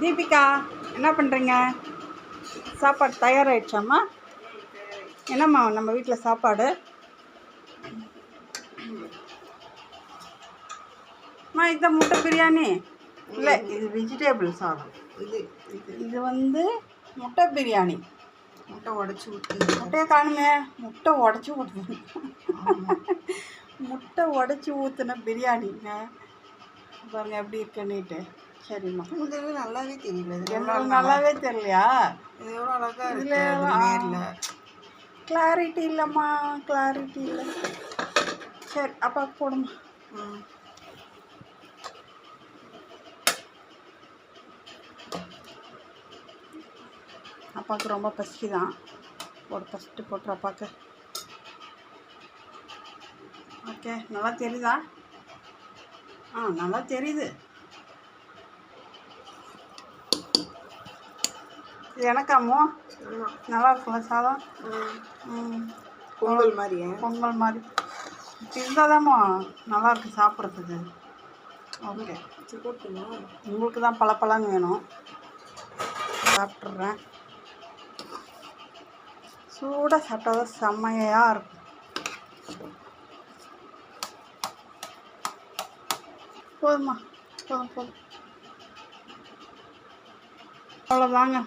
தீபிகா என்ன பண்ணுறீங்க? சாப்பாடு தயாராகிடுச்சாம்மா? என்னம்மா நம்ம வீட்டில் சாப்பாடு? அம்மா இதுதான் முட்டை பிரியாணி இல்லை, இது வெஜிடேபிள் சாதம். இது வந்து முட்டை பிரியாணி. முட்டை உடச்சி ஊற்றி முட்டையை காணுங்க. முட்டை உடச்சி ஊற்றுது. முட்டை உடச்சி ஊற்றுன பிரியாணிங்க. பாருங்க எப்படி இருக்குன்னுட்டு. சரிம்மா, இது நல்லாவே தெரியல. எனக்கு நல்லாவே தெரியலையா? இது எவ்வளோ அழகாக இதில் இருக்குது நேரில். கிளாரிட்டி இல்லைம்மா, கிளாரிட்டி இல்லை. சரி அப்பா போடுமா. அப்பாவுக்கு ரொம்ப பசி தான். ஃபஸ்ட்டு போட்டுரு அப்பாவுக்கு. ஓகே, நல்லா தெரியுதா? நல்லா தெரியுது. இது எனக்காமோ நல்லா இருக்குல்ல சாதம்? பொங்கல் மாதிரியே. பொங்கல் மாதிரி இருந்தாதாம்மா நல்லாயிருக்கு சாப்பிட்றதுக்கு. ஓகே, உங்களுக்கு தான் பழப்பழன்னு வேணும். சாப்பிட்றேன். சூடாக சாப்பிட்டா தான் செம்மையாக இருக்கும். போதுமா, போதும். அவ்வளோதாங்க,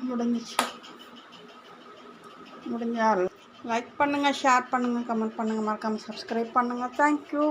முடிஞ்சால் லைக் பண்ணுங்கள், ஷேர் பண்ணுங்கள், கமெண்ட் பண்ணுங்கள், மறக்காமல் சப்ஸ்கிரைப் பண்ணுங்கள். தேங்க்யூ.